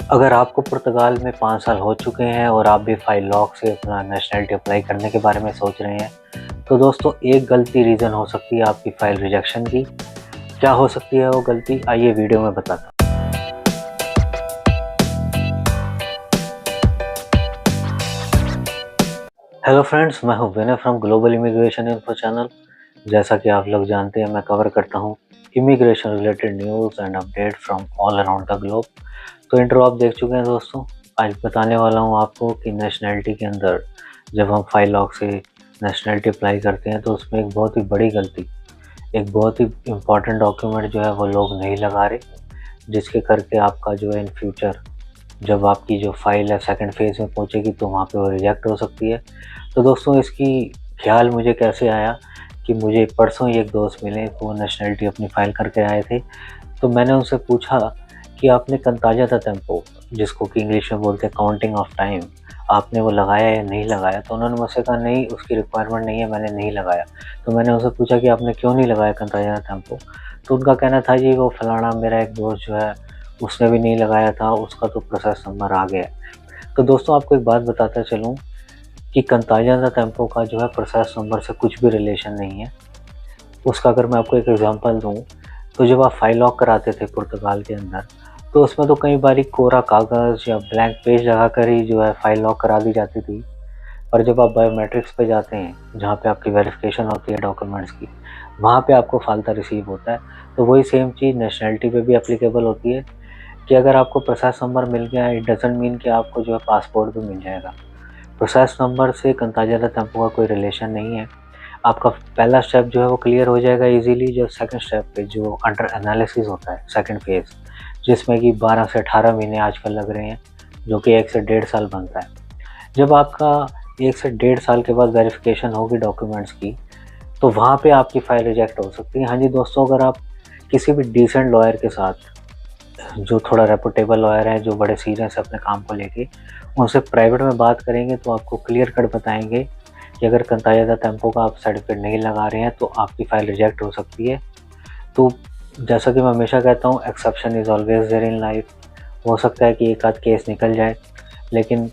अगर आपको पुर्तगाल में 5 साल हो चुके हैं और आप भी फाइल लॉक से अपना नेशनलिटी अप्लाई करने के बारे में सोच रहे हैं, तो दोस्तों एक गलती रीज़न हो सकती है आपकी फ़ाइल रिजेक्शन की। क्या हो सकती है वो गलती? आइए वीडियो में बताता हूँ। हेलो फ्रेंड्स, मैं हूँ Vinay from global immigration info channel. जैसा कि आप लोग जानते हैं, मैं कवर करता हूँ immigration related news and update from all around the globe. तो इंट्रो आप देख चुके हैं दोस्तों। आज बताने वाला हूँ आपको कि नेशनलिटी के अंदर जब हम फाइल लॉक से नेशनलिटी अप्लाई करते हैं तो उसमें एक बहुत ही बड़ी गलती, एक बहुत ही इम्पॉर्टेंट डॉक्यूमेंट जो है वो लोग नहीं लगा रहे, जिसके करके आपका जो है इन फ्यूचर जब आपकी जो फाइल है सेकंड फेज़ में पहुंचेगी तो वहाँ पे वो रिजेक्ट हो सकती है। तो दोस्तों इसकी ख्याल मुझे कैसे आया कि मुझे परसों ही एक दोस्त मिले, वो नेशनलिटी अपनी फ़ाइल करके आए थे। तो मैंने उनसे पूछा कि आपने कंताजा दा टेम्पो, जिसको कि इंग्लिश में बोलते हैं काउंटिंग ऑफ टाइम, आपने वो लगाया या नहीं लगाया? तो उन्होंने मुझसे कहा नहीं, उसकी रिक्वायरमेंट नहीं है, मैंने नहीं लगाया। तो मैंने उनसे पूछा कि आपने क्यों नहीं लगाया कंताजा दा टेम्पो? तो उनका कहना था जी वो फलाना मेरा एक दोस्त जो है उसने भी नहीं लगाया था, उसका तो प्रोसेस नंबर आ गया है। तो दोस्तों आपको एक बात बताता चलूँ कि कंताजा दा टेम्पो का जो है प्रोसेस नंबर से कुछ भी रिलेशन नहीं है। उसका अगर मैं आपको एक एग्ज़ाम्पल दूँ, तो जब आप फाइल लॉक कराते थे पुर्तगाल के अंदर, तो उसमें तो कई बारी कोरा कागज़ या ब्लैंक पेज लगाकर ही जो है फाइल लॉक करा दी जाती थी। और जब आप बायोमेट्रिक्स पे जाते हैं, जहाँ पे आपकी वेरिफ़िकेशन होती है डॉक्यूमेंट्स की, वहाँ पे आपको फ़ालता रिसीव होता है। तो वही सेम चीज़ नेशनैलिटी पे भी एप्लीकेबल होती है कि अगर आपको प्रोसेस नंबर मिल गया है, इट डज़न्ट मीन कि आपको जो है पासपोर्ट भी मिल जाएगा। प्रोसेस नंबर से कंताजा दा टेम्पो का कोई रिलेशन नहीं है। आपका पहला स्टेप जो है वो क्लियर हो जाएगा ईज़िली, जो सेकंड स्टेप पे जो अंडर एनालिसिस होता है सेकंड फेज़, जिसमें कि 12 से 18 महीने आजकल लग रहे हैं, जो कि 1 से डेढ़ साल बनता है। जब आपका 1 से डेढ़ साल के बाद वेरिफ़िकेशन होगी डॉक्यूमेंट्स की, तो वहाँ पे आपकी फ़ाइल रिजेक्ट हो सकती है। हाँ जी दोस्तों, अगर आप किसी भी डिसेंट लॉयर के साथ, जो थोड़ा रेपुटेबल लॉयर हैं, जो बड़े सीरियस है अपने काम को लेके, उनसे प्राइवेट में बात करेंगे तो आपको क्लियर कट बताएँगे कि अगर कंताजा दा टेम्पो का आप सर्टिफिकेट नहीं लगा रहे हैं तो आपकी फ़ाइल रिजेक्ट हो सकती है। तो जैसा कि मैं हमेशा कहता हूँ, exception is always there in life. हो सकता है कि एक आध केस निकल जाए, लेकिन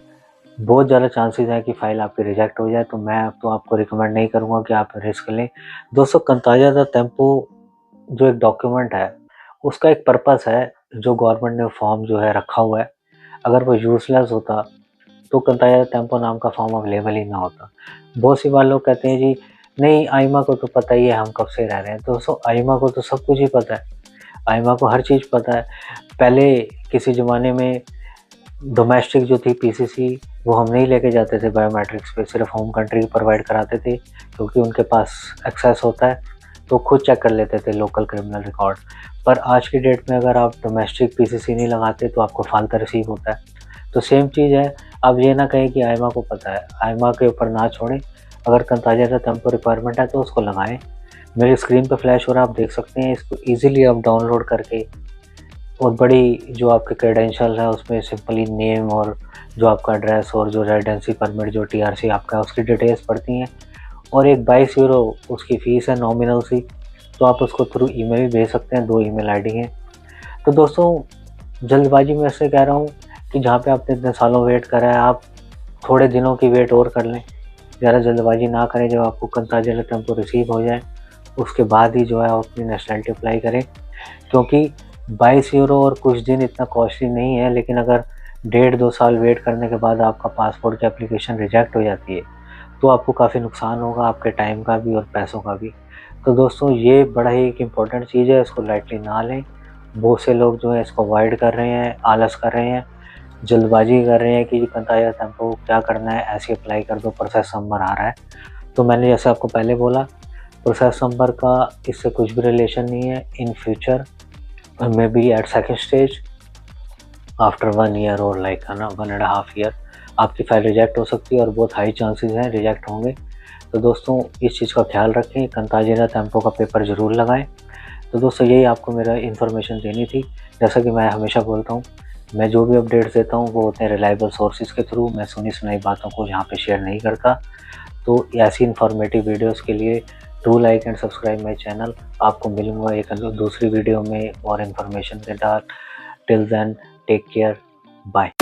बहुत ज़्यादा चांसेस हैं कि फ़ाइल आपकी रिजेक्ट हो जाए। तो मैं तो आपको रिकमेंड नहीं करूँगा कि आप रिस्क लें। दोस्तों कंताजा दा टेम्पो जो एक डॉक्यूमेंट है, उसका एक पर्पस है, जो गवर्नमेंट ने फॉर्म जो है रखा हुआ है, अगर वो यूज़लेस होता तो कंताजा टेम्पो नाम का फॉर्म अवेलेबल ही ना होता। बहुत सी बार लोग कहते हैं जी नहीं, आइमा को तो पता ही है हम कब से रह रहे हैं। दोस्तों आइमा को तो सब कुछ ही पता है, आइमा को हर चीज़ पता है। पहले किसी ज़माने में डोमेस्टिक जो थी पीसीसी, वो हम नहीं लेके जाते थे बायोमेट्रिक्स पे, सिर्फ होम कंट्री प्रोवाइड कराते थे, क्योंकि उनके पास एक्सेस होता है, तो खुद चेक कर लेते थे लोकल क्रिमिनल रिकॉर्ड। पर आज की डेट में अगर आप डोमेस्टिक पीसीसी नहीं लगाते तो आपको फालता रिसीव होता है। तो सेम चीज़ है, आप ये ना कहें कि आइमा को पता है, आइमा के ऊपर ना छोड़ें। अगर कंताजा दा टेम्पो रिक्वायरमेंट है तो उसको लगाएँ। मेरी स्क्रीन पे फ्लैश हो रहा है, आप देख सकते हैं। इसको ईज़िली आप डाउनलोड करके, और बड़ी जो आपके क्रेडेंशियल है उसमें सिंपली नेम और जो आपका एड्रेस और जो रेजिडेंसी परमिट जो टीआरसी आपका है उसकी डिटेल्स पड़ती हैं, और एक 22 यूरो उसकी फ़ीस है नॉमिनल सी। तो आप उसको थ्रू ईमेल भी भेज सकते हैं, 2 ईमेल आईडी हैं। तो दोस्तों जल्दबाजी में ऐसे कह रहा हूँ कि जहाँ पे आपने इतने सालों वेट करा है, आप थोड़े दिनों की वेट और कर लें। ज़्यादा जल्दबाजी ना करें, जब आपको कंताजा दा टेम्पो रिसीव हो जाए उसके बाद ही जो है आप अपनी नेशनलिटी अप्लाई करें, क्योंकि 22 यूरो और कुछ दिन इतना कॉस्टली नहीं है। लेकिन अगर डेढ़ 2 साल वेट करने के बाद आपका पासपोर्ट की एप्लीकेशन रिजेक्ट हो जाती है, तो आपको काफ़ी नुकसान होगा, आपके टाइम का भी और पैसों का भी। तो दोस्तों ये बड़ा ही एक इम्पोर्टेंट चीज़ है, इसको लाइटली ना लें। बहुत से लोग जो है इसको अवॉइड कर रहे हैं, आलस कर रहे हैं, जल्दबाजी कर रहे हैं कि कंताजा टेम्पो क्या करना है, ऐसे अप्लाई कर दो, प्रोसेस नंबर आ रहा है। तो मैंने जैसे आपको पहले बोला, प्रोसेस नंबर का इससे कुछ भी रिलेशन नहीं है। In future maybe at second stage after 1 year और लाइक है ना 1.5 ईयर आपकी फ़ाइल रिजेक्ट हो सकती है, और बहुत हाई चांसेस हैं रिजेक्ट होंगे। तो दोस्तों इस चीज़ का ख्याल रखें, कंताजा दा टेम्पो का पेपर ज़रूर लगाएं। तो दोस्तों यही आपको मेरा इन्फॉर्मेशन देनी थी। जैसा कि मैं हमेशा बोलता हूँ, मैं जो भी अपडेट्स देता हूँ वो होते हैं रिलायबल सोर्सेज़ के थ्रू। मैं सुनी सुनाई बातों को यहाँ पे शेयर नहीं करता। तो ऐसी इन्फॉर्मेटिव वीडियोज़ के लिए do like and subscribe my channel. आपको मिलूँगा एक दूसरी वीडियो में और इन्फॉर्मेशन के साथ। Till then take care. Bye.